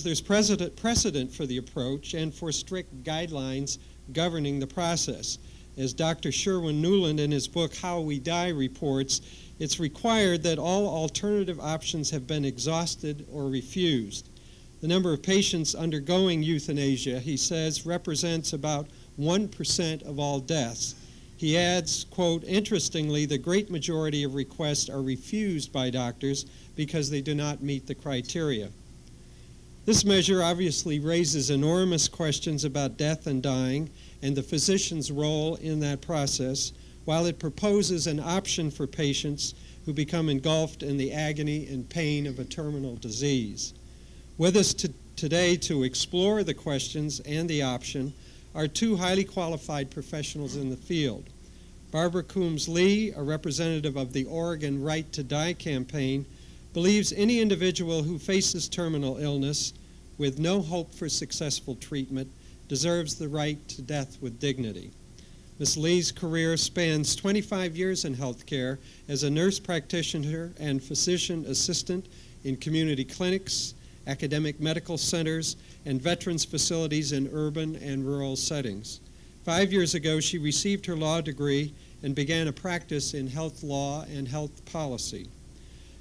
Coombs, there's precedent for the approach and for strict guidelines governing the process. As Dr. Sherwin Newland in his book How We Die reports, it's required that all alternative options have been exhausted or refused. The number of patients undergoing euthanasia, he says, represents about 1% of all deaths. He adds, quote, interestingly, the great majority of requests are refused by doctors because they do not meet the criteria. This measure obviously raises enormous questions about death and dying and the physician's role in that process, while it proposes an option for patients who become engulfed in the agony and pain of a terminal disease. With us today to explore the questions and the option are two highly qualified professionals in the field. Barbara Coombs Lee, a representative of the Oregon Right to Die campaign, believes any individual who faces terminal illness with no hope for successful treatment deserves the right to death with dignity. Ms. Lee's career spans 25 years in healthcare as a nurse practitioner and physician assistant in community clinics, academic medical centers, and veterans facilities in urban and rural settings. 5 years ago, she received her law degree and began a practice in health law and health policy.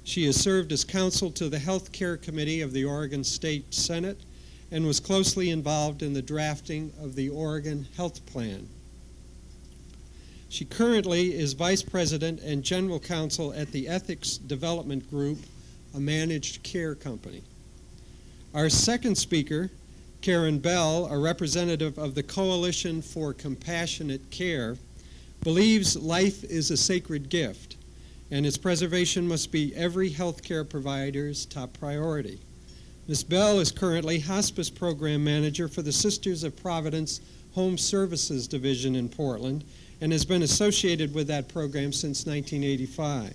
She has served as counsel to the Health Care Committee of the Oregon State Senate and was closely involved in the drafting of the Oregon Health Plan. She currently is Vice President and General Counsel at the Ethics Development Group, a managed care company. Our second speaker, Karen Bell, a representative of the Coalition for Compassionate Care, believes life is a sacred gift and its preservation must be every healthcare provider's top priority. Ms. Bell is currently Hospice Program Manager for the Sisters of Providence Home Services Division in Portland and has been associated with that program since 1985.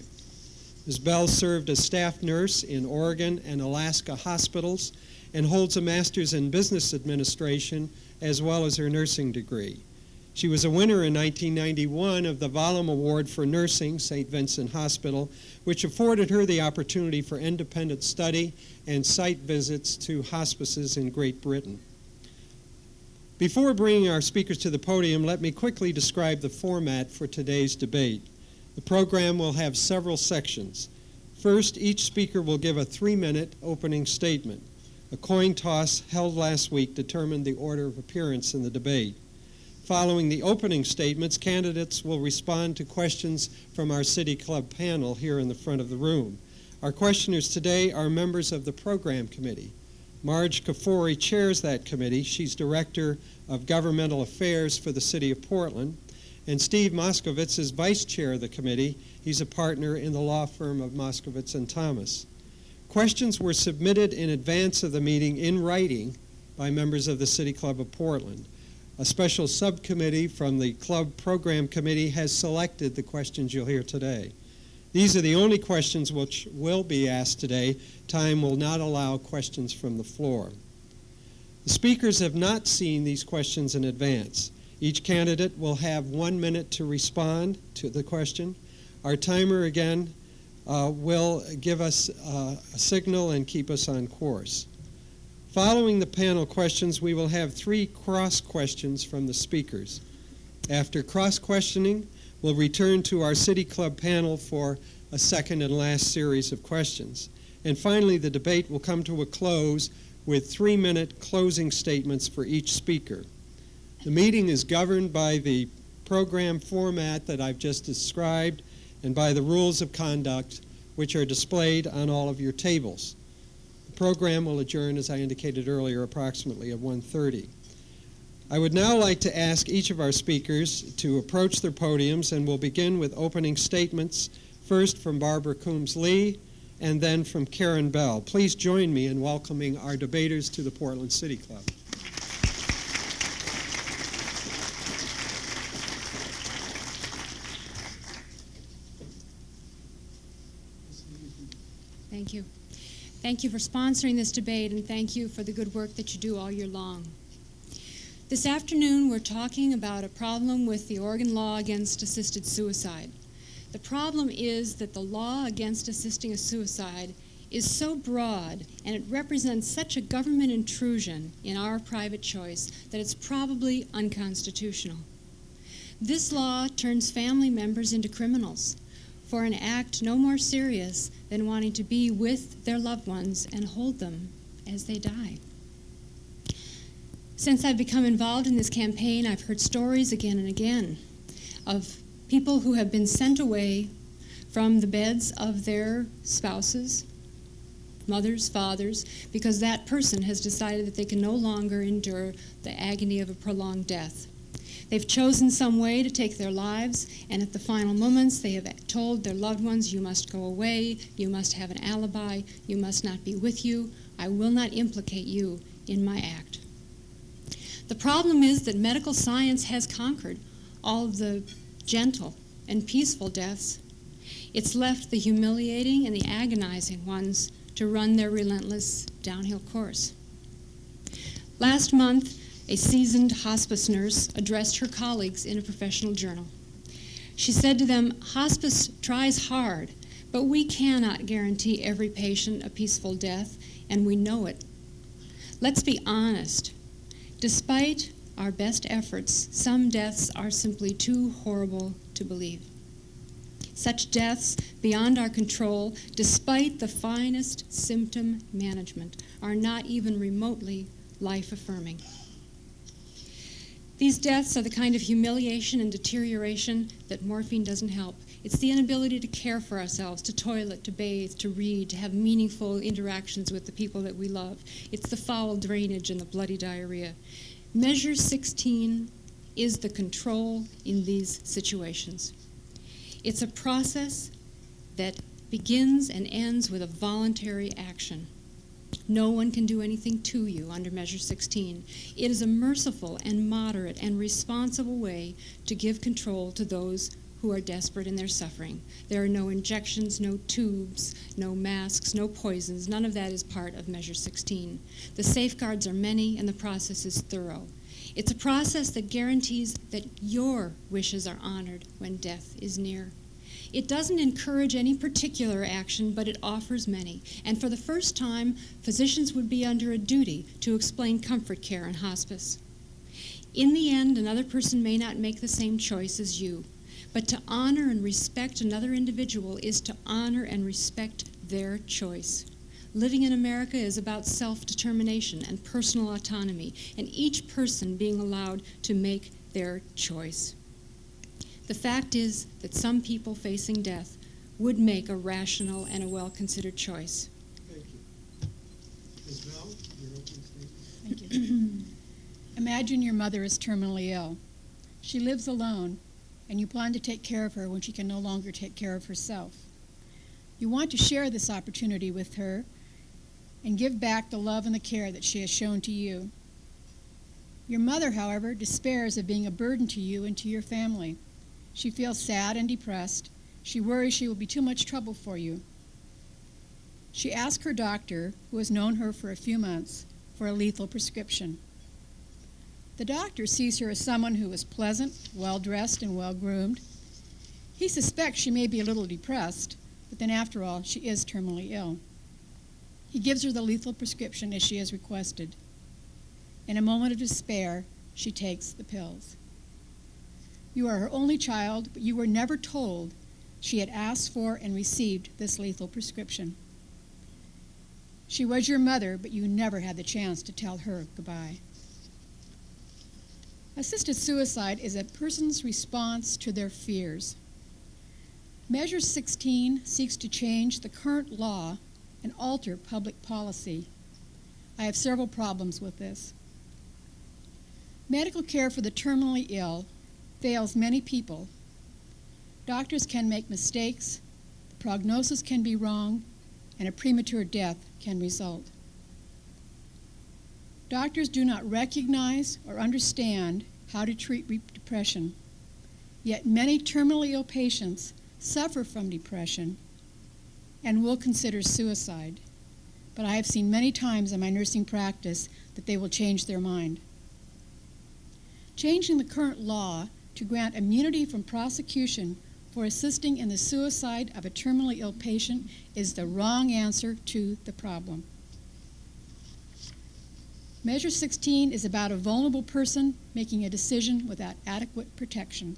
Ms. Bell served as staff nurse in Oregon and Alaska hospitals and holds a master's in business administration as well as her nursing degree. She was a winner in 1991 of the Valum Award for Nursing, St. Vincent Hospital, which afforded her the opportunity for independent study and site visits to hospices in Great Britain. Before bringing our speakers to the podium, let me quickly describe the format for today's debate. The program will have several sections. First, each speaker will give a 3-minute opening statement. A coin toss held last week determined the order of appearance in the debate. Following the opening statements, candidates will respond to questions from our City Club panel here in the front of the room. Our questioners today are members of the Program Committee. Marge Kafori chairs that committee. She's Director of Governmental Affairs for the City of Portland. And Steve Moskowitz is Vice Chair of the committee. He's a partner in the law firm of Moskowitz and Thomas. Questions were submitted in advance of the meeting in writing by members of the City Club of Portland. A special subcommittee from the Club Program Committee has selected the questions you'll hear today. These are the only questions which will be asked today. Time will not allow questions from the floor. The speakers have not seen these questions in advance. Each candidate will have 1 minute to respond to the question. Our timer, again, will give us a signal and keep us on course. Following the panel questions, we will have 3 cross questions from the speakers. After cross questioning, we'll return to our City Club panel for a second and last series of questions. And finally, the debate will come to a close with 3-minute closing statements for each speaker. The meeting is governed by the program format that I've just described and by the rules of conduct which are displayed on all of your tables. The program will adjourn, as I indicated earlier, approximately at 1:30. I would now like to ask each of our speakers to approach their podiums, and we'll begin with opening statements, first from Barbara Coombs Lee and then from Karen Bell. Please join me in welcoming our debaters to the Portland City Club. Thank you. Thank you for sponsoring this debate, and thank you for the good work that you do all year long. This afternoon, we're talking about a problem with the Oregon law against assisted suicide. The problem is that the law against assisting a suicide is so broad and it represents such a government intrusion in our private choice that it's probably unconstitutional. This law turns family members into criminals for an act no more serious than wanting to be with their loved ones and hold them as they die. Since I've become involved in this campaign, I've heard stories again and again of people who have been sent away from the beds of their spouses, mothers, fathers, because that person has decided that they can no longer endure the agony of a prolonged death. They've chosen some way to take their lives, and at the final moments they have told their loved ones, you must go away, you must have an alibi, you must not be with you, I will not implicate you in my act. The problem is that medical science has conquered all of the gentle and peaceful deaths. It's left the humiliating and the agonizing ones to run their relentless downhill course. Last month, a seasoned hospice nurse addressed her colleagues in a professional journal. She said to them, hospice tries hard, but we cannot guarantee every patient a peaceful death, and we know it. Let's be honest. Despite our best efforts, some deaths are simply too horrible to believe. Such deaths, beyond our control, despite the finest symptom management, are not even remotely life-affirming. These deaths are the kind of humiliation and deterioration that morphine doesn't help. It's the inability to care for ourselves, to toilet, to bathe, to read, to have meaningful interactions with the people that we love. It's the foul drainage and the bloody diarrhea. Measure 16 is the control in these situations. It's a process that begins and ends with a voluntary action. No one can do anything to you under Measure 16. It is a merciful and moderate and responsible way to give control to those who are desperate in their suffering. There are no injections, no tubes, no masks, no poisons. None of that is part of Measure 16. The safeguards are many and the process is thorough. It's a process that guarantees that your wishes are honored when death is near. It doesn't encourage any particular action, but it offers many. And for the first time, physicians would be under a duty to explain comfort care in hospice. In the end, another person may not make the same choice as you, but to honor and respect another individual is to honor and respect their choice. Living in America is about self-determination and personal autonomy, and each person being allowed to make their choice. The fact is that some people facing death would make a rational and a well-considered choice. Thank you. Ms. Bell, your opening statement. Thank you. Imagine your mother is terminally ill. She lives alone, and you plan to take care of her when she can no longer take care of herself. You want to share this opportunity with her and give back the love and the care that she has shown to you. Your mother, however, despairs of being a burden to you and to your family. She feels sad and depressed. She worries she will be too much trouble for you. She asks her doctor, who has known her for a few months, for a lethal prescription. The doctor sees her as someone who is pleasant, well-dressed, and well-groomed. He suspects she may be a little depressed, but then after all, she is terminally ill. He gives her the lethal prescription as she has requested. In a moment of despair, she takes the pills. You are her only child, but you were never told she had asked for and received this lethal prescription. She was your mother, but you never had the chance to tell her goodbye. Assisted suicide is a person's response to their fears. Measure 16 seeks to change the current law and alter public policy. I have several problems with this. Medical care for the terminally ill fails many people. Doctors can make mistakes, the prognosis can be wrong, and a premature death can result. Doctors do not recognize or understand how to treat depression, yet many terminally ill patients suffer from depression and will consider suicide. But I have seen many times in my nursing practice that they will change their mind. Changing the current law to grant immunity from prosecution for assisting in the suicide of a terminally ill patient is the wrong answer to the problem. Measure 16 is about a vulnerable person making a decision without adequate protection.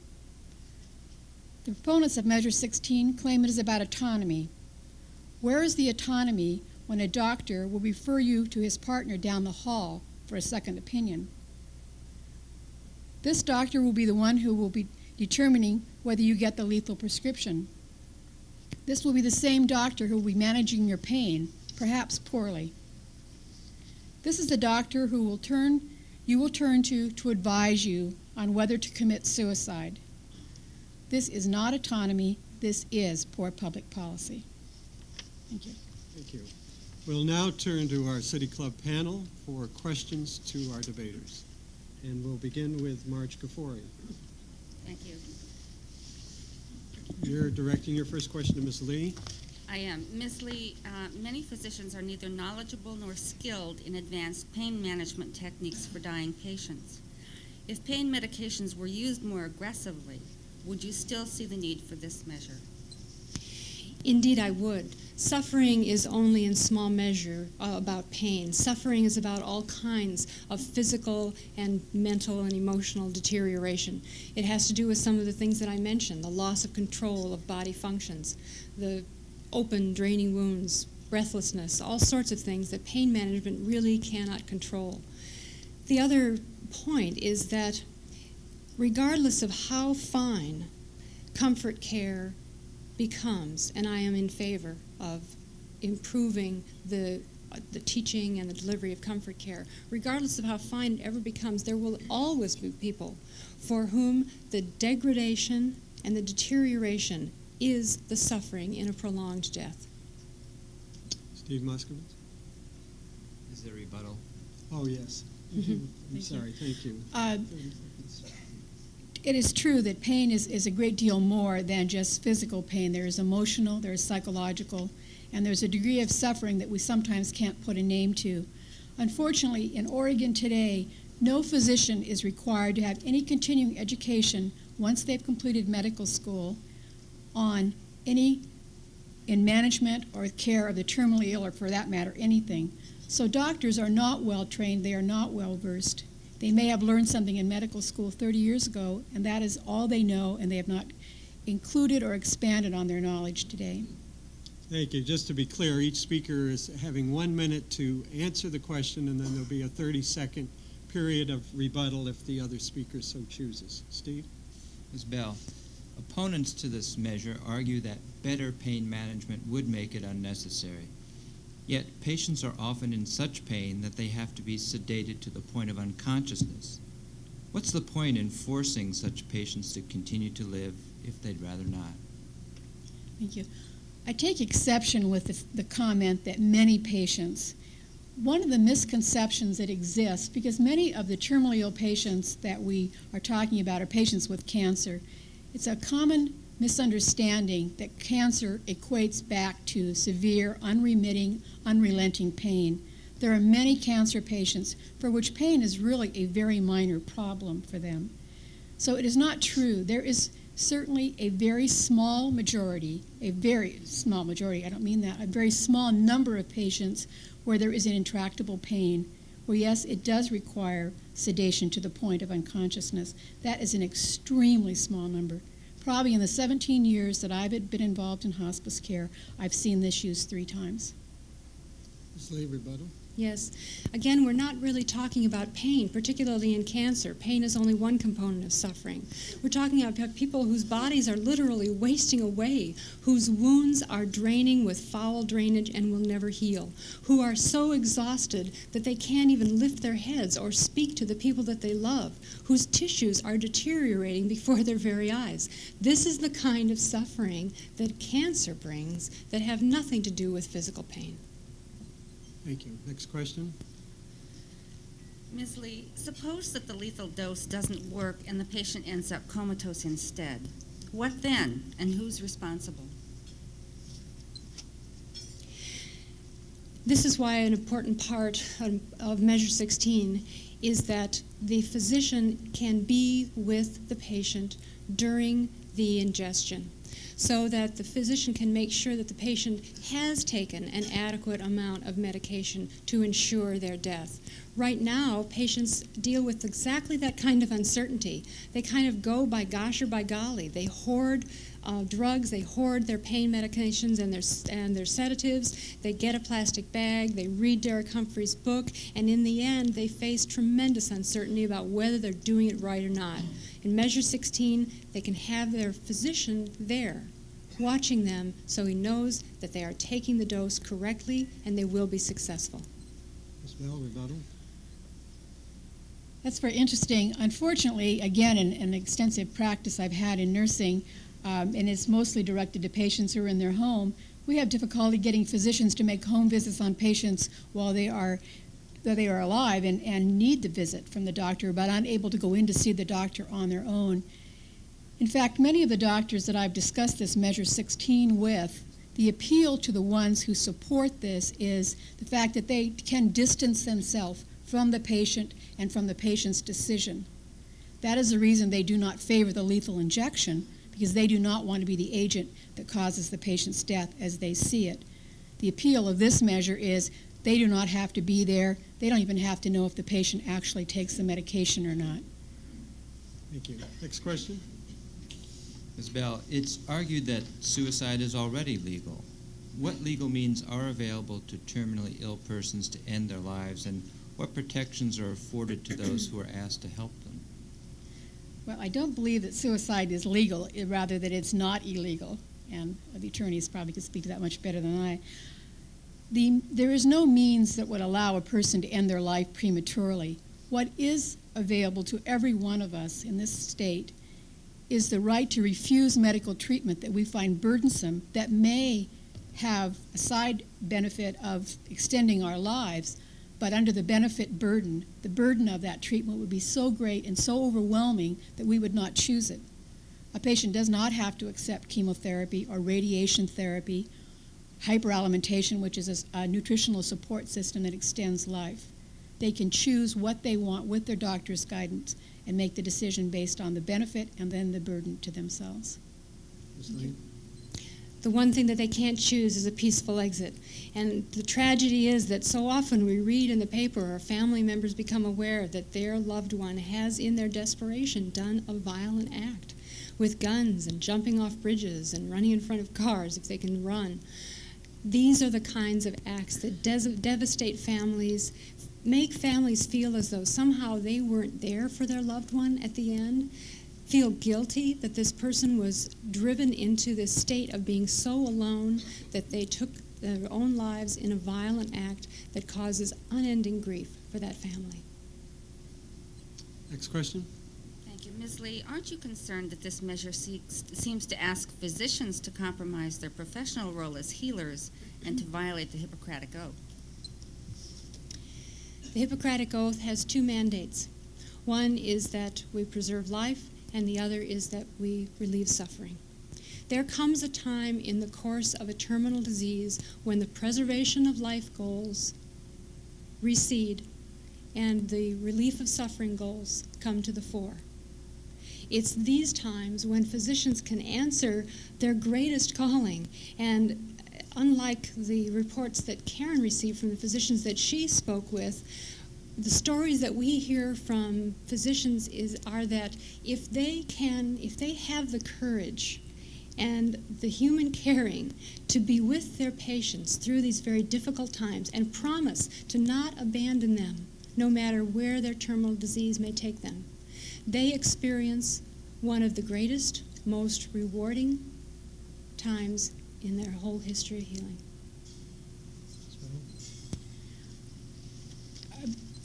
The proponents of Measure 16 claim it is about autonomy. Where is the autonomy when a doctor will refer you to his partner down the hall for a second opinion? This doctor will be the one who will be determining whether you get the lethal prescription. This will be the same doctor who will be managing your pain, perhaps poorly. This is the doctor who you will turn to advise you on whether to commit suicide. This is not autonomy. This is poor public policy. Thank you. Thank you. We'll now turn to our City Club panel for questions to our debaters. And we'll begin with Marge Kevorkian. Thank you. You're directing your first question to Ms. Lee. I am. Ms. Lee, many physicians are neither knowledgeable nor skilled in advanced pain management techniques for dying patients. If pain medications were used more aggressively, would you still see the need for this measure? Indeed, I would. Suffering is only in small measure about pain. Suffering is about all kinds of physical and mental and emotional deterioration. It has to do with some of the things that I mentioned, the loss of control of body functions, the open, draining wounds, breathlessness, all sorts of things that pain management really cannot control. The other point is that regardless of how fine comfort care becomes, and I am in favor of improving the teaching and the delivery of comfort care, regardless of how fine it ever becomes, there will always be people for whom the degradation and the deterioration is the suffering in a prolonged death. Steve Moskowitz. Is there a rebuttal? Oh, yes. I'm sorry. Thank you. It is true that pain is a great deal more than just physical pain. There is emotional, there is psychological, and there's a degree of suffering that we sometimes can't put a name to. Unfortunately, in Oregon today, no physician is required to have any continuing education once they've completed medical school on in management or care of the terminally ill, or for that matter, anything. So doctors are not well trained, they are not well versed. They may have learned something in medical school 30 years ago, and that is all they know, and they have not included or expanded on their knowledge today. Thank you. Just to be clear, each speaker is having 1 minute to answer the question, and then there'll be a 30-second period of rebuttal if the other speaker so chooses. Steve? Ms. Bell, opponents to this measure argue that better pain management would make it unnecessary. Yet patients are often in such pain that they have to be sedated to the point of unconsciousness. What's the point in forcing such patients to continue to live if they'd rather not? Thank you. I take exception with the comment that many patients. One of the misconceptions that exists, because many of the terminally ill patients that we are talking about are patients with cancer, it's a common misunderstanding that cancer equates back to severe, unremitting, unrelenting pain. There are many cancer patients for which pain is really a very minor problem for them. So it is not true. There is certainly a very small majority, I don't mean that, a very small number of patients where there is an intractable pain, where yes, it does require sedation to the point of unconsciousness. That is an extremely small number. Probably in the 17 years that I've been involved in hospice care, I've seen this used 3 times. Ms. Lee, rebuttal. Yes. Again, we're not really talking about pain, particularly in cancer. Pain is only one component of suffering. We're talking about people whose bodies are literally wasting away, whose wounds are draining with foul drainage and will never heal, who are so exhausted that they can't even lift their heads or speak to the people that they love, whose tissues are deteriorating before their very eyes. This is the kind of suffering that cancer brings that have nothing to do with physical pain. Thank you. Next question. Ms. Lee, suppose that the lethal dose doesn't work and the patient ends up comatose instead. What then, and who's responsible? This is why an important part of Measure 16 is that the physician can be with the patient during the ingestion. so that the physician can make sure that the patient has taken an adequate amount of medication to ensure their death. Right now, patients deal with exactly that kind of uncertainty. They kind of go by gosh or by golly. They hoard drugs, they hoard their pain medications and their sedatives. They get a plastic bag, they read Derek Humphrey's book, and in the end, they face tremendous uncertainty about whether they're doing it right or not. In Measure 16, they can have their physician there watching them so he knows that they are taking the dose correctly and they will be successful. Ms. Bell, rebuttal. That's very interesting. Unfortunately, again, in an extensive practice I've had in nursing, and it's mostly directed to patients who are in their home, we have difficulty getting physicians to make home visits on patients while they are alive and need the visit from the doctor, but unable to go in to see the doctor on their own. In fact, many of the doctors that I've discussed this Measure 16 with, the appeal to the ones who support this is the fact that they can distance themselves from the patient and from the patient's decision. That is the reason they do not favor the lethal injection, because they do not want to be the agent that causes the patient's death as they see it. The appeal of this measure is they do not have to be there. They don't even have to know if the patient actually takes the medication or not. Thank you. Next question. Ms. Bell, it's argued that suicide is already legal. What legal means are available to terminally ill persons to end their lives, and what protections are afforded to those who are asked to help them? Well, I don't believe that suicide is legal, rather that it's not illegal, and the attorneys probably could speak to that much better than I. There is no means that would allow a person to end their life prematurely. What is available to every one of us in this state is the right to refuse medical treatment that we find burdensome, that may have a side benefit of extending our lives, but under the benefit burden, the burden of that treatment would be so great and so overwhelming that we would not choose it. A patient does not have to accept chemotherapy or radiation therapy, hyperalimentation, which is a nutritional support system that extends life. They can choose what they want with their doctor's guidance and make the decision based on the benefit and then the burden to themselves. Ms. Lee. The one thing that they can't choose is a peaceful exit. And the tragedy is that so often we read in the paper or family members become aware that their loved one has, in their desperation, done a violent act with guns and jumping off bridges and running in front of cars if they can run. These are the kinds of acts that devastate families, make families feel as though somehow they weren't there for their loved one at the end, feel guilty that this person was driven into this state of being so alone that they took their own lives in a violent act that causes unending grief for that family. Next question. Thank you. Ms. Lee, aren't you concerned that this measure seems to ask physicians to compromise their professional role as healers and to violate the Hippocratic Oath? The Hippocratic Oath has two mandates. One is that we preserve life, and the other is that we relieve suffering. There comes a time in the course of a terminal disease when the preservation of life goals recede and the relief of suffering goals come to the fore. It's these times when physicians can answer their greatest calling, and unlike the reports that Karen received from the physicians that she spoke with, the stories that we hear from physicians are that if they have the courage and the human caring to be with their patients through these very difficult times and promise to not abandon them no matter where their terminal disease may take them, they experience one of the greatest, most rewarding times in their whole history of healing.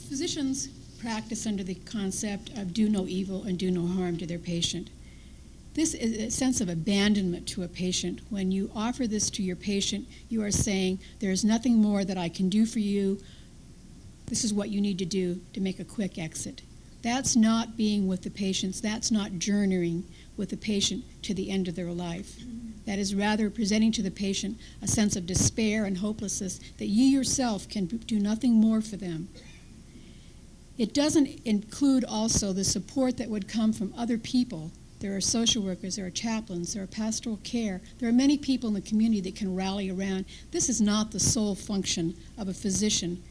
Physicians practice under the concept of do no evil and do no harm to their patient. This is a sense of abandonment to a patient. When you offer this to your patient, you are saying, there is nothing more that I can do for you. This is what you need to do to make a quick exit. That's not being with the patients. That's not journeying with the patient to the end of their life. That is rather presenting to the patient a sense of despair and hopelessness that you yourself can do nothing more for them. It doesn't include also the support that would come from other people There are social workers, there are chaplains, there are pastoral care. There are many people in the community that can rally around. This is not the sole function of a physician.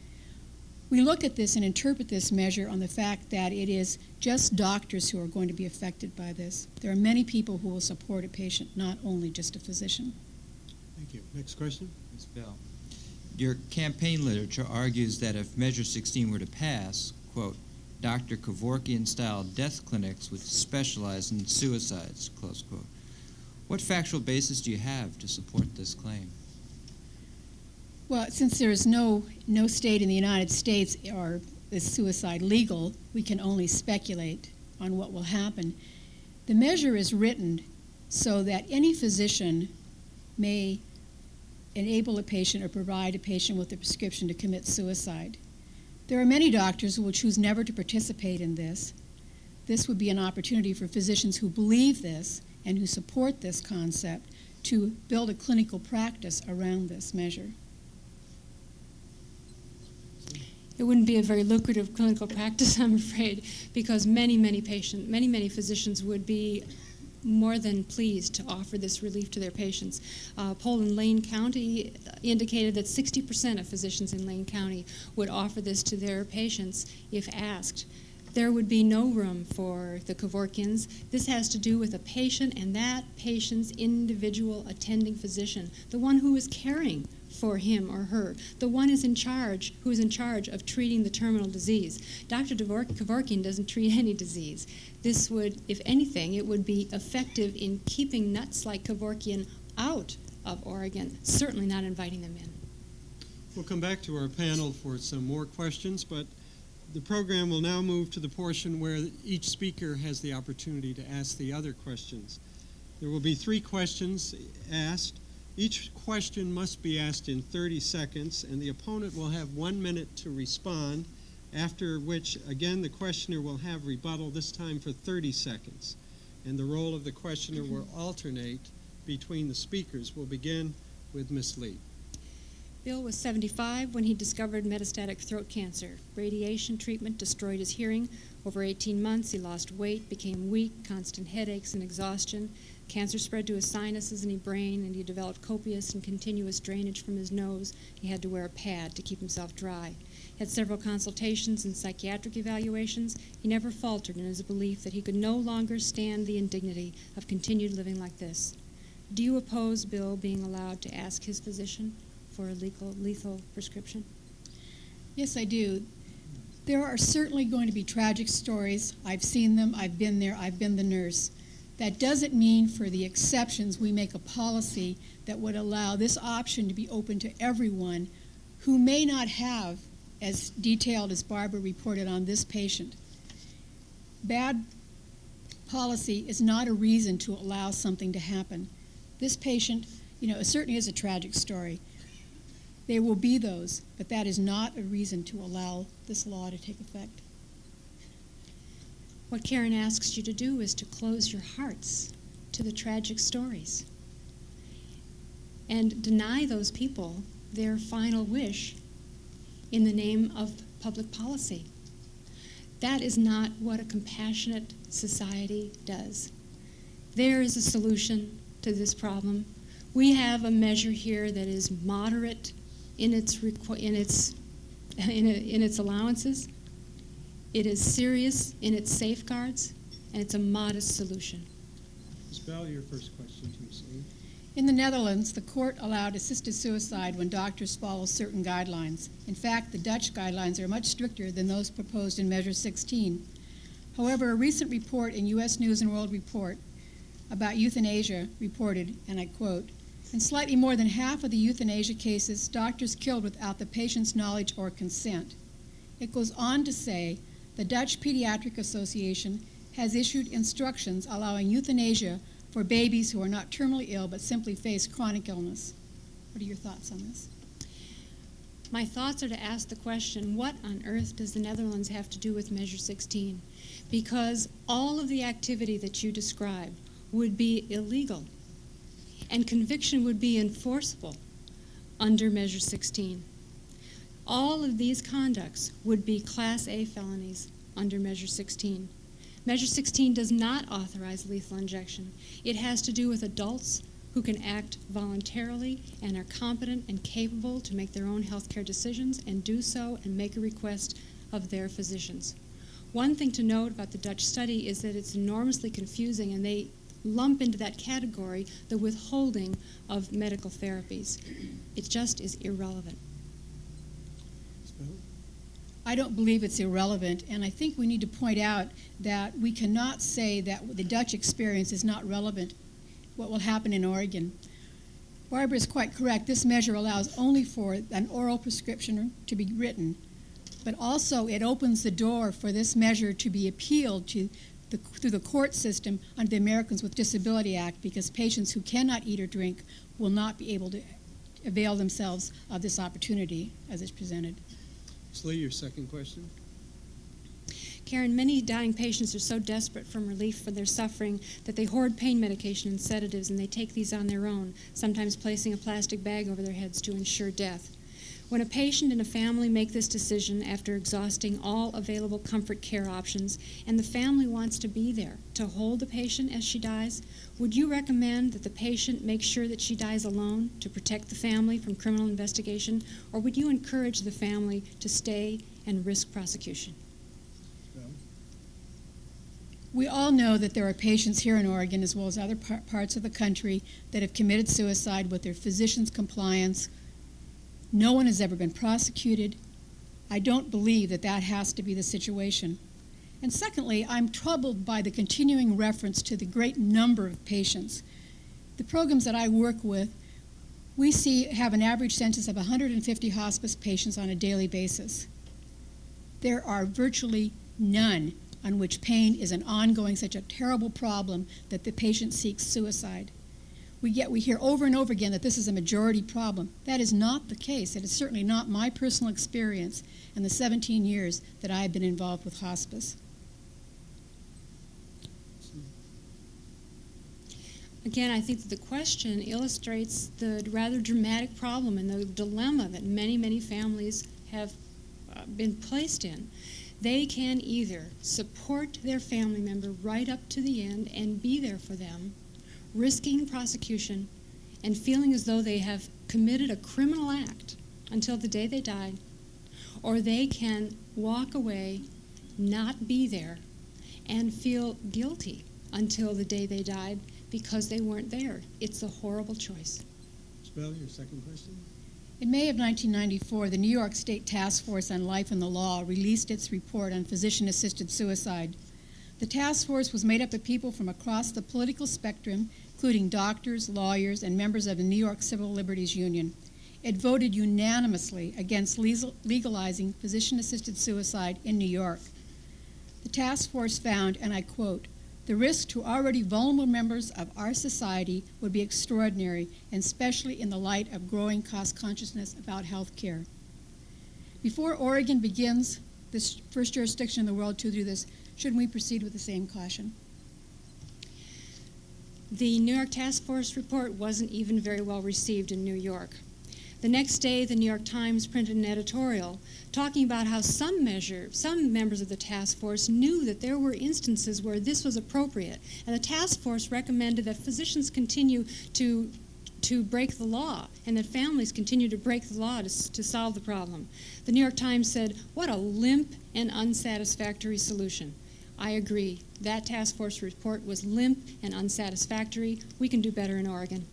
We look at this and interpret this measure on the fact that it is just doctors who are going to be affected by this. There are many people who will support a patient, not only just a physician. Thank you. Next question. Ms. Bell, your campaign literature argues that if Measure 16 were to pass, quote, Dr. Kevorkian-style death clinics would specialize in suicides, close quote. What factual basis do you have to support this claim? Well, since there is no state in the United States or is suicide legal, we can only speculate on what will happen. The measure is written so that any physician may enable a patient or provide a patient with a prescription to commit suicide. There are many doctors who will choose never to participate in this. This would be an opportunity for physicians who believe this and who support this concept to build a clinical practice around this measure. It wouldn't be a very lucrative clinical practice, I'm afraid, because many physicians would be more than pleased to offer this relief to their patients. A poll in Lane County indicated that 60% of physicians in Lane County would offer this to their patients if asked. There would be no room for the Kevorkians. This has to do with a patient and that patient's individual attending physician, the one who is caring for him or her, the one who is in charge of treating the terminal disease. Dr. Kevorkian doesn't treat any disease. This would, if anything, it would be effective in keeping nuts like Kevorkian out of Oregon, certainly not inviting them in. We'll come back to our panel for some more questions, but the program will now move to the portion where each speaker has the opportunity to ask the other questions. There will be 3 questions asked. Each question must be asked in 30 seconds, and the opponent will have 1 minute to respond, after which, again, the questioner will have rebuttal, this time for 30 seconds. And the role of the questioner will alternate between the speakers. We'll begin with Ms. Lee. Bill was 75 when he discovered metastatic throat cancer. Radiation treatment destroyed his hearing. Over 18 months, he lost weight, became weak, constant headaches and exhaustion. Cancer spread to his sinuses and his brain, and he developed copious and continuous drainage from his nose. He had to wear a pad to keep himself dry. Had several consultations and psychiatric evaluations. He never faltered in his belief that he could no longer stand the indignity of continued living like this. Do you oppose Bill being allowed to ask his physician for a lethal prescription? Yes, I do. There are certainly going to be tragic stories. I've seen them. I've been there. I've been the nurse. That doesn't mean for the exceptions we make a policy that would allow this option to be open to everyone who may not have as detailed as Barbara reported on this patient. Bad policy is not a reason to allow something to happen. This patient, it certainly is a tragic story. There will be those, but that is not a reason to allow this law to take effect. What Karen asks you to do is to close your hearts to the tragic stories and deny those people their final wish in the name of public policy. That is not what a compassionate society does. There is a solution to this problem. We have a measure here that is moderate in its allowances. It is serious in its safeguards, and it's a modest solution. Ms. Bell, your first question to Ms. Lee. In the Netherlands, the court allowed assisted suicide when doctors follow certain guidelines. In fact, the Dutch guidelines are much stricter than those proposed in Measure 16. However, a recent report in U.S. News and World Report about euthanasia reported, and I quote, in slightly more than half of the euthanasia cases, doctors killed without the patient's knowledge or consent. It goes on to say, the Dutch Pediatric Association has issued instructions allowing euthanasia for babies who are not terminally ill but simply face chronic illness. What are your thoughts on this? My thoughts are to ask the question, what on earth does the Netherlands have to do with Measure 16? Because all of the activity that you described would be illegal, and conviction would be enforceable under Measure 16. All of these conducts would be Class A felonies under Measure 16. Measure 16 does not authorize lethal injection. It has to do with adults who can act voluntarily and are competent and capable to make their own health care decisions and do so and make a request of their physicians. One thing to note about the Dutch study is that it's enormously confusing, and they lump into that category the withholding of medical therapies. It just is irrelevant. I don't believe it's irrelevant, and I think we need to point out that we cannot say that the Dutch experience is not relevant, what will happen in Oregon. Barbara is quite correct. This measure allows only for an oral prescription to be written, but also it opens the door for this measure to be appealed to through the court system under the Americans with Disability Act, because patients who cannot eat or drink will not be able to avail themselves of this opportunity as it's presented. Ms. Lee, your second question. Karen, many dying patients are so desperate from relief for their suffering that they hoard pain medication and sedatives, and they take these on their own, sometimes placing a plastic bag over their heads to ensure death. When a patient and a family make this decision after exhausting all available comfort care options, and the family wants to be there to hold the patient as she dies, would you recommend that the patient make sure that she dies alone to protect the family from criminal investigation, or would you encourage the family to stay and risk prosecution? We all know that there are patients here in Oregon, as well as other parts of the country, that have committed suicide with their physician's compliance. No one has ever been prosecuted. I don't believe that that has to be the situation. And secondly, I'm troubled by the continuing reference to the great number of patients. The programs that I work with, we have an average census of 150 hospice patients on a daily basis. There are virtually none on which pain is an ongoing, such a terrible problem that the patient seeks suicide. We hear over and over again that this is a majority problem. That is not the case. It is certainly not my personal experience in the 17 years that I have been involved with hospice. Again, I think that the question illustrates the rather dramatic problem and the dilemma that many, many families have been placed in. They can either support their family member right up to the end and be there for them, risking prosecution and feeling as though they have committed a criminal act until the day they died, or they can walk away, not be there, and feel guilty until the day they died because they weren't there. It's a horrible choice. Ms. Bell, your second question. In May of 1994, the New York State Task Force on Life and the Law released its report on physician-assisted suicide. The task force was made up of people from across the political spectrum, including doctors, lawyers, and members of the New York Civil Liberties Union. It voted unanimously against legalizing physician-assisted suicide in New York. The task force found, and I quote, "The risk to already vulnerable members of our society would be extraordinary, and especially in the light of growing cost consciousness about health care." Before Oregon begins, this first jurisdiction in the world to do this, shouldn't we proceed with the same caution? The New York Task Force report wasn't even very well received in New York. The next day, the New York Times printed an editorial talking about how some members of the task force knew that there were instances where this was appropriate, and the task force recommended that physicians continue to break the law and that families continue to break the law to solve the problem. The New York Times said, "What a limp and unsatisfactory solution." I agree. That task force report was limp and unsatisfactory. We can do better in Oregon.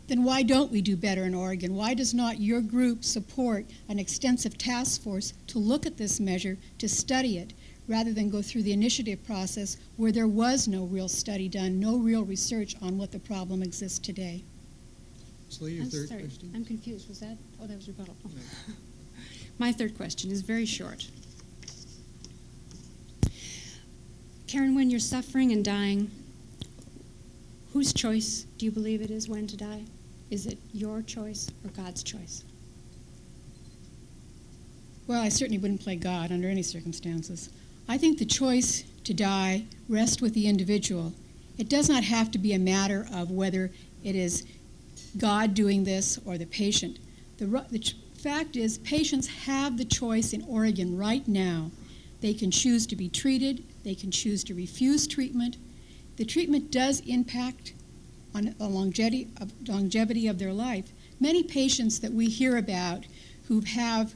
Then why don't we do better in Oregon? Why does not your group support an extensive task force to look at this measure, to study it, rather than go through the initiative process where there was no real study done, no real research on what the problem exists today? Ms. Lee, your third Sorry, question. I'm confused. Was that? Oh, that was rebuttal. Oh. My third question is very short. Karen, when you're suffering and dying, whose choice do you believe it is when to die? Is it your choice or God's choice? Well, I certainly wouldn't play God under any circumstances. I think the choice to die rests with the individual. It does not have to be a matter of whether it is God doing this or the patient. The fact is, patients have the choice in Oregon right now They can choose to be treated. They can choose to refuse treatment. The treatment does impact on the longevity of their life. Many patients that we hear about who have,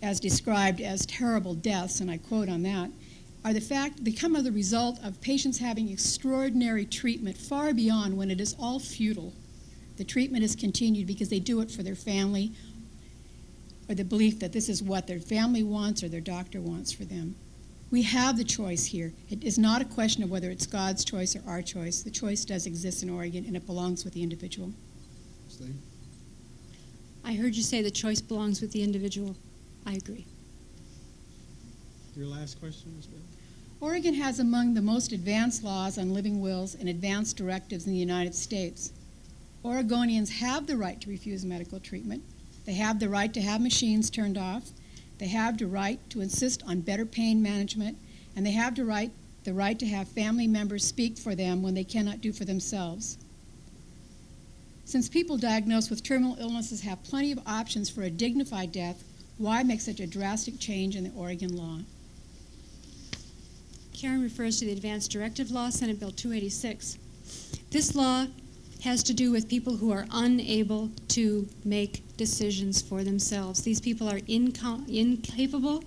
as described as terrible deaths, and I quote on that, are the fact become the result of patients having extraordinary treatment far beyond when it is all futile. The treatment is continued because they do it for their family, or the belief that this is what their family wants or their doctor wants for them. We have the choice here. It is not a question of whether it's God's choice or our choice. The choice does exist in Oregon, and it belongs with the individual. Slee? I heard you say the choice belongs with the individual. I agree. Your last question, Ms. Bell? Oregon has among the most advanced laws on living wills and advanced directives in the United States. Oregonians have the right to refuse medical treatment. They have the right to have machines turned off. They have the right to insist on better pain management, and they have the right to have family members speak for them when they cannot do for themselves. Since people diagnosed with terminal illnesses have plenty of options for a dignified death, why make such a drastic change in the Oregon law? Karen refers to the Advanced Directive Law, Senate Bill 286. This law has to do with people who are unable to make decisions for themselves. These people are incapable.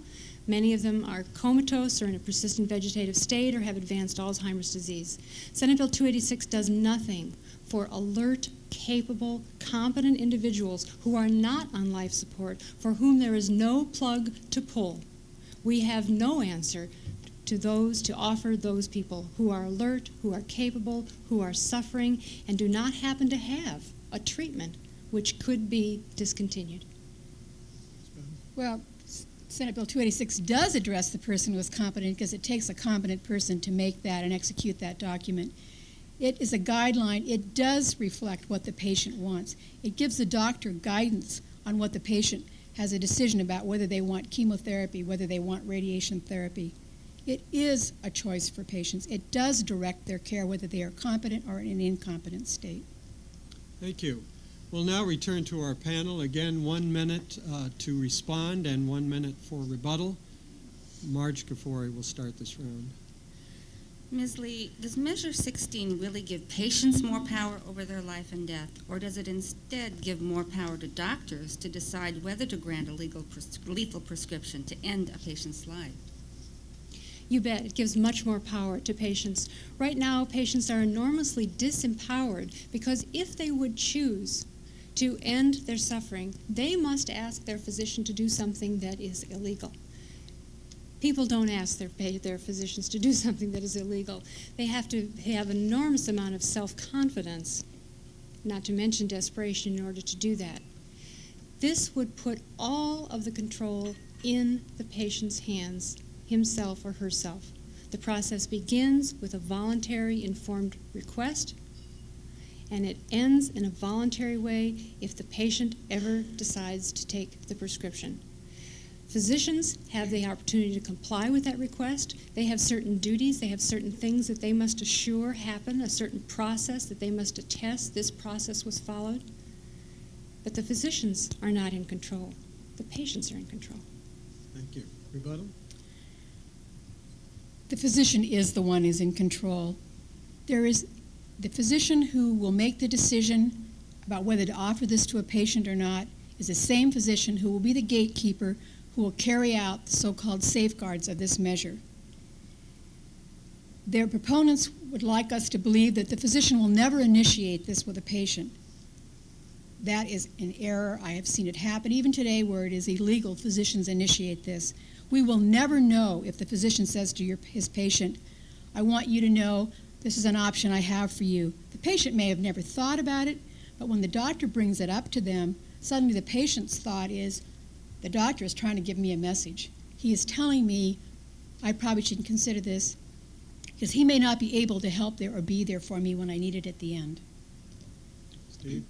Many of them are comatose or in a persistent vegetative state or have advanced Alzheimer's disease. Senate Bill 286 does nothing for alert, capable, competent individuals who are not on life support, for whom there is no plug to pull. We have no answer to offer those people who are alert, who are capable, who are suffering, and do not happen to have a treatment which could be discontinued. Well, Senate Bill 286 does address the person who is competent because it takes a competent person to make that and execute that document. It is a guideline. It does reflect what the patient wants. It gives the doctor guidance on what the patient has a decision about, whether they want chemotherapy, whether they want radiation therapy. It is a choice for patients. It does direct their care, whether they are competent or in an incompetent state. Thank you. We'll now return to our panel. Again, 1 minute to respond and 1 minute for rebuttal. Marge Kafori will start this round. Ms. Lee, does Measure 16 really give patients more power over their life and death, or does it instead give more power to doctors to decide whether to grant a lethal prescription to end a patient's life? You bet. It gives much more power to patients. Right now, patients are enormously disempowered because if they would choose to end their suffering, they must ask their physician to do something that is illegal. People don't ask their physicians to do something that is illegal. They have to have an enormous amount of self-confidence, not to mention desperation, in order to do that. This would put all of the control in the patient's hands, himself or herself. The process begins with a voluntary informed request, and it ends in a voluntary way if the patient ever decides to take the prescription. Physicians have the opportunity to comply with that request. They have certain duties. They have certain things that they must assure happen, a certain process that they must attest this process was followed. But the physicians are not in control. The patients are in control. Thank you. Rebuttal? The physician is the one who's in control. There is the physician who will make the decision about whether to offer this to a patient or not is the same physician who will be the gatekeeper who will carry out the so-called safeguards of this measure. Their proponents would like us to believe that the physician will never initiate this with a patient. That is an error. I have seen it happen even today where it is illegal. Physicians initiate this. We will never know if the physician says to his patient, I want you to know this is an option I have for you. The patient may have never thought about it, but when the doctor brings it up to them, suddenly the patient's thought is, the doctor is trying to give me a message. He is telling me I probably shouldn't consider this because he may not be able to help there or be there for me when I need it at the end. Steve?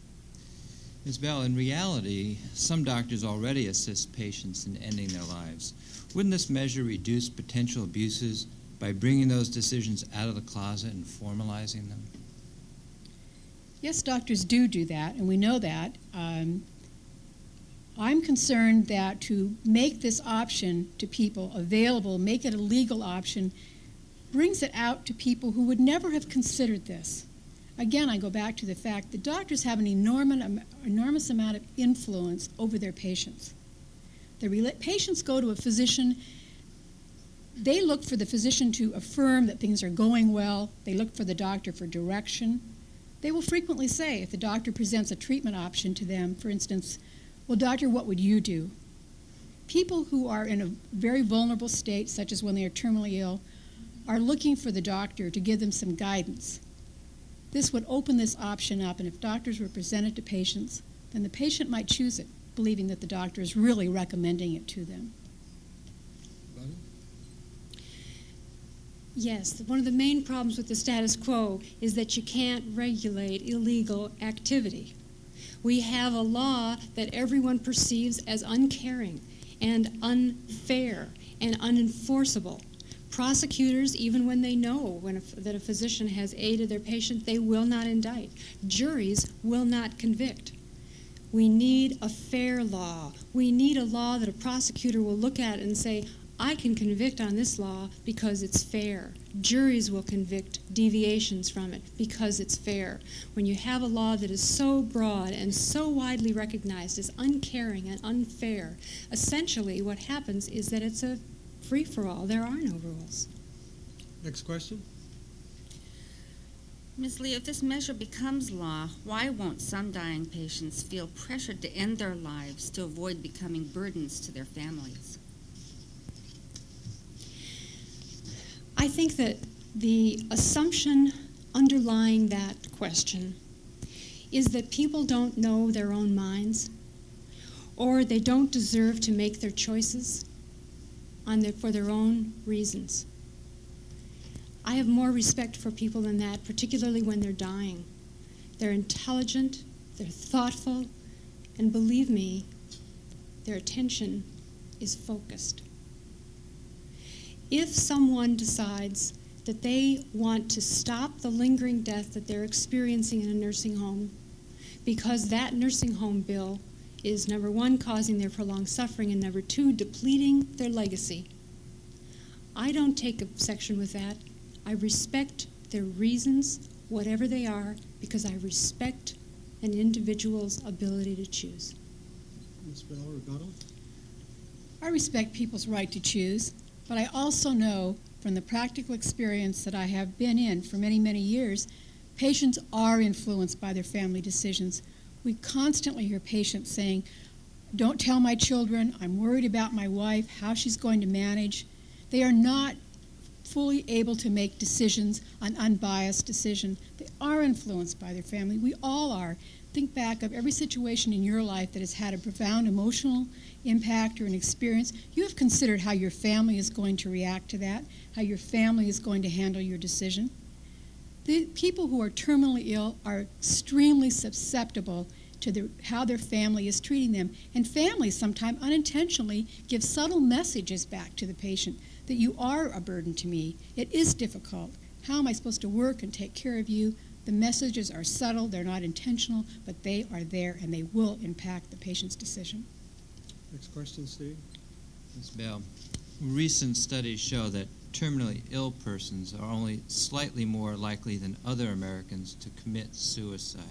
Ms. Bell, in reality, some doctors already assist patients in ending their lives. Wouldn't this measure reduce potential abuses by bringing those decisions out of the closet and formalizing them? Yes, doctors do that, and we know that. I'm concerned that to make this option to people available, make it a legal option, brings it out to people who would never have considered this. Again, I go back to the fact that doctors have an enormous amount of influence over their patients. Patients go to a physician. They look for the physician to affirm that things are going well. They look for the doctor for direction. They will frequently say, if the doctor presents a treatment option to them, for instance, well, doctor, what would you do? People who are in a very vulnerable state, such as when they are terminally ill, are looking for the doctor to give them some guidance. This would open this option up, and if doctors were presented to patients, then the patient might choose it, believing that the doctor is really recommending it to them. Yes, one of the main problems with the status quo is that you can't regulate illegal activity. We have a law that everyone perceives as uncaring and unfair and unenforceable. Prosecutors, even when they know that a physician has aided their patient, they will not indict. Juries will not convict. We need a fair law. We need a law that a prosecutor will look at and say, I can convict on this law because it's fair. Juries will convict deviations from it because it's fair. When you have a law that is so broad and so widely recognized as uncaring and unfair, essentially what happens is that it's a free-for-all. There are no rules. Next question. Ms. Lee, if this measure becomes law, why won't some dying patients feel pressured to end their lives to avoid becoming burdens to their families? I think that the assumption underlying that question is that people don't know their own minds, or they don't deserve to make their choices for their own reasons. I have more respect for people than that, particularly when they're dying. They're intelligent, they're thoughtful, and believe me, their attention is focused. If someone decides that they want to stop the lingering death that they're experiencing in a nursing home because that nursing home bill is, number one, causing their prolonged suffering, and number two, depleting their legacy, I don't take exception with that. I respect their reasons, whatever they are, because I respect an individual's ability to choose. Ms. Bell, rebuttal? I respect people's right to choose, but I also know from the practical experience that I have been in for many, many years, patients are influenced by their family decisions. We constantly hear patients saying, don't tell my children, I'm worried about my wife, how she's going to manage. They are not fully able to make decisions, an unbiased decision. They are influenced by their family. We all are. Think back of every situation in your life that has had a profound emotional impact or an experience. You have considered how your family is going to react to that, how your family is going to handle your decision. The people who are terminally ill are extremely susceptible to how their family is treating them. And families sometimes unintentionally give subtle messages back to the patient that you are a burden to me. It is difficult. How am I supposed to work and take care of you? The messages are subtle, they're not intentional, but they are there and they will impact the patient's decision. Next question, Steve. Ms. Bell, recent studies show that terminally ill persons are only slightly more likely than other Americans to commit suicide.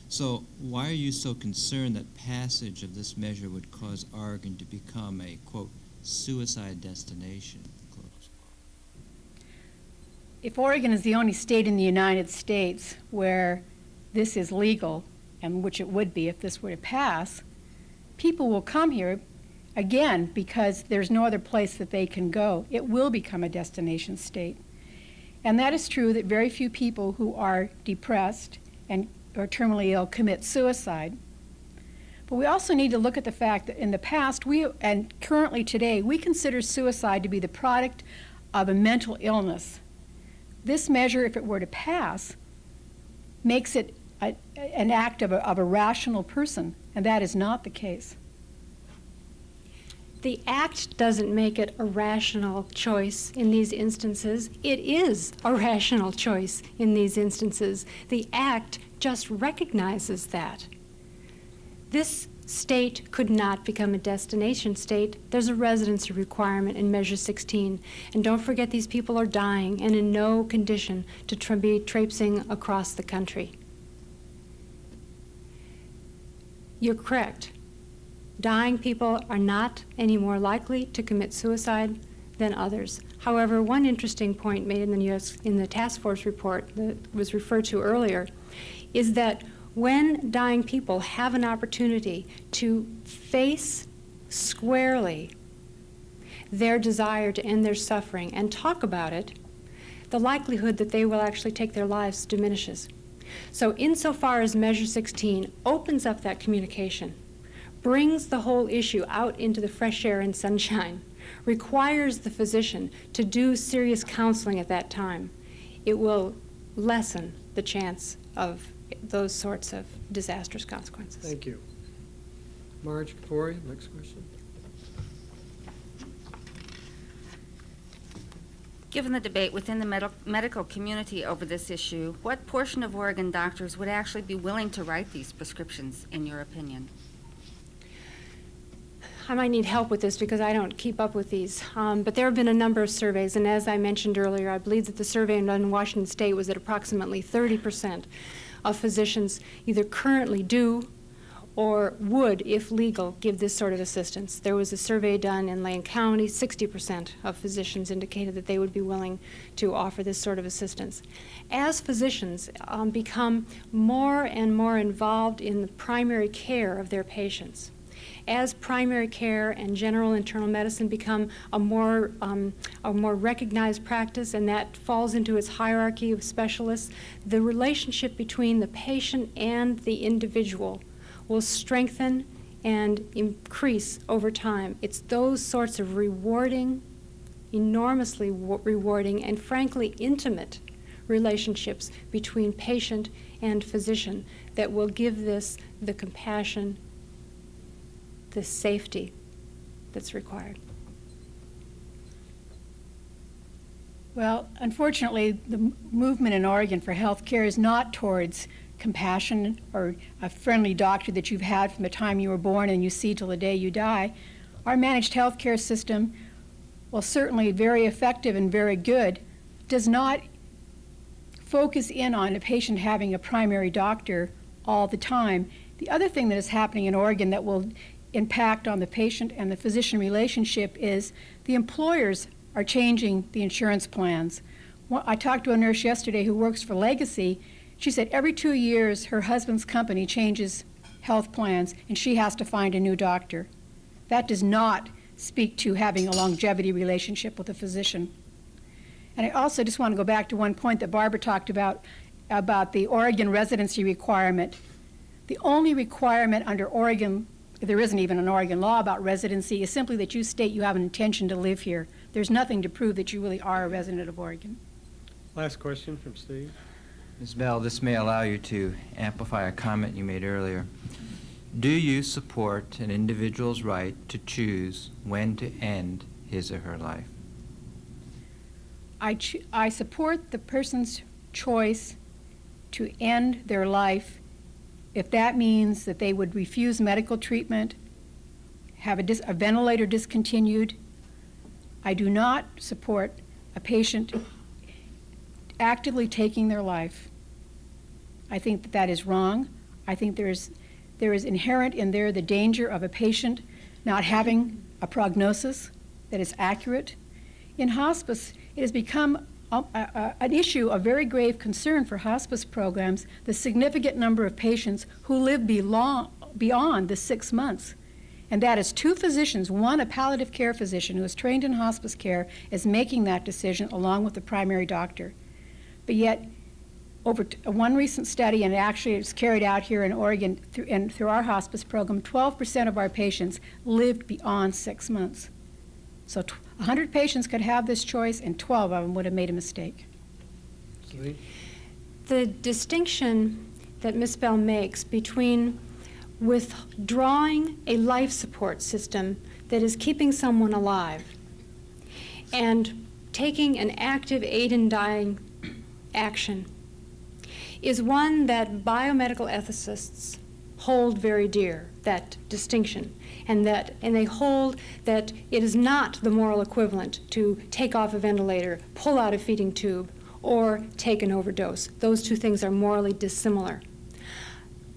So why are you so concerned that passage of this measure would cause Oregon to become a, quote, suicide destination, close quote? If Oregon is the only state in the United States where this is legal, and which it would be if this were to pass, people will come here again because there's no other place that they can go. It will become a destination state. And that is true that very few people who are depressed and or terminally ill commit suicide. But we also need to look at the fact that in the past, and currently today, we consider suicide to be the product of a mental illness. This measure, if it were to pass, makes it an act of a rational person, and that is not the case. The act doesn't make it a rational choice in these instances. It is a rational choice in these instances. The act just recognizes that. This state could not become a destination state. There's a residency requirement in Measure 16. And don't forget, these people are dying and in no condition to be traipsing across the country. You're correct. Dying people are not any more likely to commit suicide than others. However, one interesting point made in the task force report that was referred to earlier is that when dying people have an opportunity to face squarely their desire to end their suffering and talk about it, the likelihood that they will actually take their lives diminishes. So insofar as Measure 16 opens up that communication, brings the whole issue out into the fresh air and sunshine, requires the physician to do serious counseling at that time, it will lessen the chance of those sorts of disastrous consequences. Thank you. Marge Kevorkian, next question. Given the debate within the medical community over this issue, what portion of Oregon doctors would actually be willing to write these prescriptions, in your opinion? I might need help with this because I don't keep up with these. But there have been a number of surveys, and as I mentioned earlier, I believe that the survey done in Washington State was that approximately 30% of physicians either currently do or would, if legal, give this sort of assistance. There was a survey done in Lane County. 60% of physicians indicated that they would be willing to offer this sort of assistance. As physicians become more and more involved in the primary care of their patients, as primary care and general internal medicine become a more recognized practice, and that falls into its hierarchy of specialists, the relationship between the patient and the individual will strengthen and increase over time. It's those sorts of rewarding, enormously rewarding, and frankly intimate relationships between patient and physician that will give this the compassion, the safety that's required. Well, unfortunately, the movement in Oregon for health care is not towards compassion or a friendly doctor that you've had from the time you were born and you see till the day you die. Our managed health care system, while certainly very effective and very good, does not focus in on a patient having a primary doctor all the time. The other thing that is happening in Oregon that will impact on the patient and the physician relationship is the employers are changing the insurance plans. I talked to a nurse yesterday who works for Legacy. She said every 2 years her husband's company changes health plans and she has to find a new doctor. That does not speak to having a longevity relationship with a physician. And I also just want to go back to one point that Barbara talked about the Oregon residency requirement. The only requirement under Oregon, there isn't even an Oregon law about residency, is simply that you state you have an intention to live here. There's nothing to prove that you really are a resident of Oregon. Last question from Steve. Ms. Bell, this may allow you to amplify a comment you made earlier. Do you support an individual's right to choose when to end his or her life? I support the person's choice to end their life if that means that they would refuse medical treatment, have a ventilator discontinued. I do not support a patient actively taking their life. I think that is wrong. I think there is inherent in there the danger of a patient not having a prognosis that is accurate. In hospice, it has become an issue of very grave concern for hospice programs, the significant number of patients who live beyond the 6 months. And that is 2 physicians, one a palliative care physician who is trained in hospice care, is making that decision along with the primary doctor. But yet, over one recent study, and actually it's carried out here in Oregon through our hospice program, 12% of our patients lived beyond 6 months. So 100 patients could have this choice, and 12 of them would have made a mistake. Lee? The distinction that Ms. Bell makes between withdrawing a life support system that is keeping someone alive and taking an active aid in dying action is one that biomedical ethicists hold very dear, that distinction, and they hold that it is not the moral equivalent to take off a ventilator, pull out a feeding tube, or take an overdose. Those two things are morally dissimilar.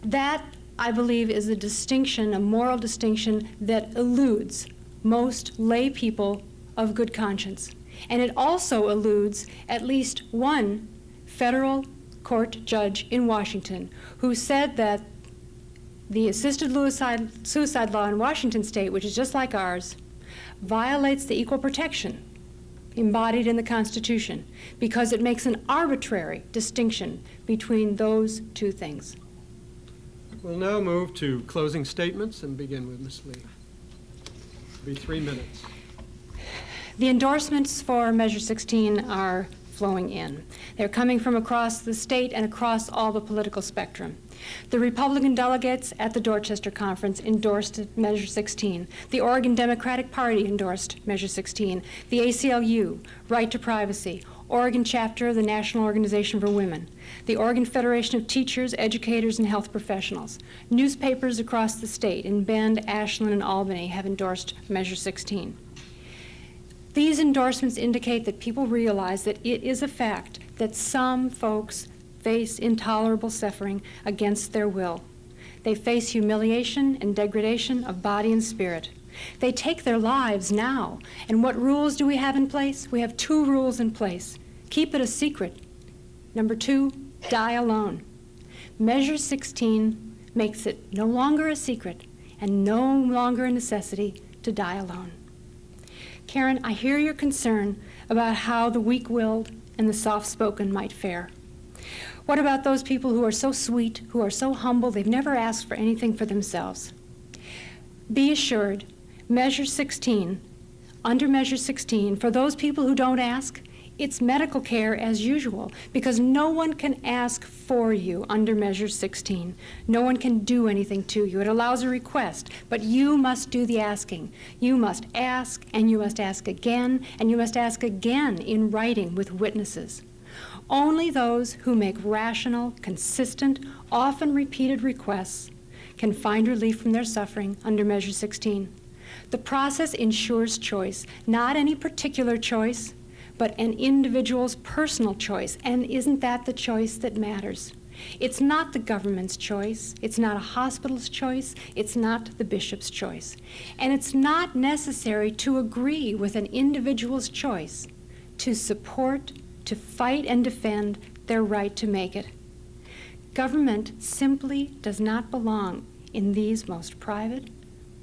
That, I believe, is a distinction, a moral distinction that eludes most lay people of good conscience. And it also eludes at least one federal court judge in Washington who said that the assisted suicide law in Washington state, which is just like ours, violates the equal protection embodied in the Constitution because it makes an arbitrary distinction between those two things. We'll now move to closing statements and begin with Ms. Lee. It'll be 3 minutes. The endorsements for Measure 16 are flowing in. They're coming from across the state and across all the political spectrum. The Republican delegates at the Dorchester Conference endorsed Measure 16. The Oregon Democratic Party endorsed Measure 16. The ACLU, Right to Privacy, Oregon chapter of the National Organization for Women, the Oregon Federation of Teachers, Educators, and Health Professionals. Newspapers across the state in Bend, Ashland, and Albany have endorsed Measure 16. These endorsements indicate that people realize that it is a fact that some folks face intolerable suffering against their will. They face humiliation and degradation of body and spirit. They take their lives now. And what rules do we have in place? We have 2 rules in place. Keep it a secret. Number 2, die alone. Measure 16 makes it no longer a secret and no longer a necessity to die alone. Karen, I hear your concern about how the weak-willed and the soft-spoken might fare. What about those people who are so sweet, who are so humble, they've never asked for anything for themselves? Be assured, Measure 16, under Measure 16, for those people who don't ask, it's medical care as usual, because no one can ask for you under Measure 16. No one can do anything to you. It allows a request, but you must do the asking. You must ask, and you must ask again, and you must ask again in writing with witnesses. Only those who make rational, consistent, often repeated requests can find relief from their suffering under Measure 16. The process ensures choice, not any particular choice, but an individual's personal choice. And isn't that the choice that matters? It's not the government's choice. It's not a hospital's choice. It's not the bishop's choice. And it's not necessary to agree with an individual's choice to support, to fight and defend their right to make it. Government simply does not belong in these most private,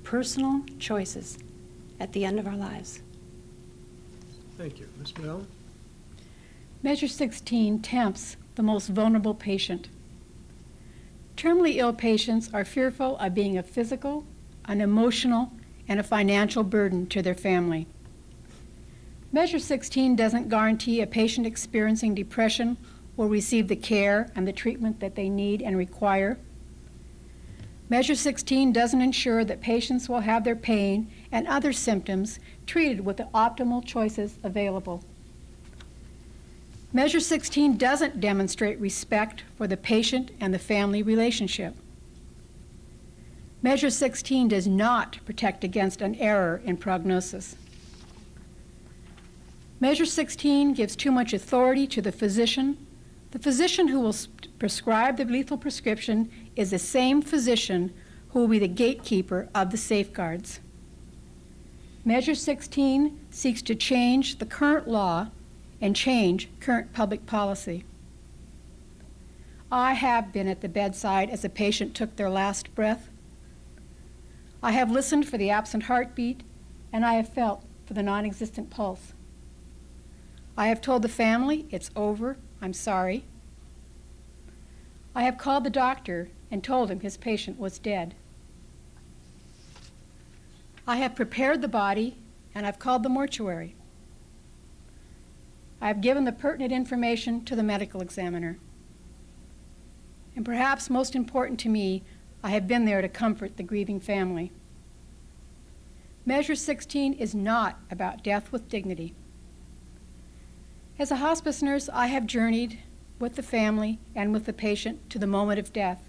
personal choices at the end of our lives. Thank you. Ms. Bell? Measure 16 tempts the most vulnerable patient. Terminally ill patients are fearful of being a physical, an emotional, and a financial burden to their family. Measure 16 doesn't guarantee a patient experiencing depression will receive the care and the treatment that they need and require. Measure 16 doesn't ensure that patients will have their pain and other symptoms treated with the optimal choices available. Measure 16 doesn't demonstrate respect for the patient and the family relationship. Measure 16 does not protect against an error in prognosis. Measure 16 gives too much authority to the physician. The physician who will prescribe the lethal prescription is the same physician who will be the gatekeeper of the safeguards. Measure 16 seeks to change the current law and change current public policy. I have been at the bedside as a patient took their last breath. I have listened for the absent heartbeat, and I have felt for the non-existent pulse. I have told the family, it's over, I'm sorry. I have called the doctor and told him his patient was dead. I have prepared the body, and I've called the mortuary. I have given the pertinent information to the medical examiner. And perhaps most important to me, I have been there to comfort the grieving family. Measure 16 is not about death with dignity. As a hospice nurse, I have journeyed with the family and with the patient to the moment of death.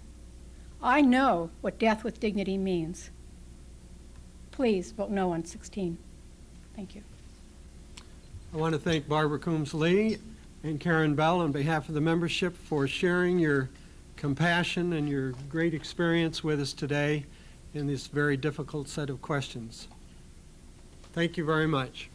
I know what death with dignity means. Please vote no on 16. Thank you. I want to thank Barbara Coombs Lee and Karen Bell on behalf of the membership for sharing your compassion and your great experience with us today in this very difficult set of questions. Thank you very much.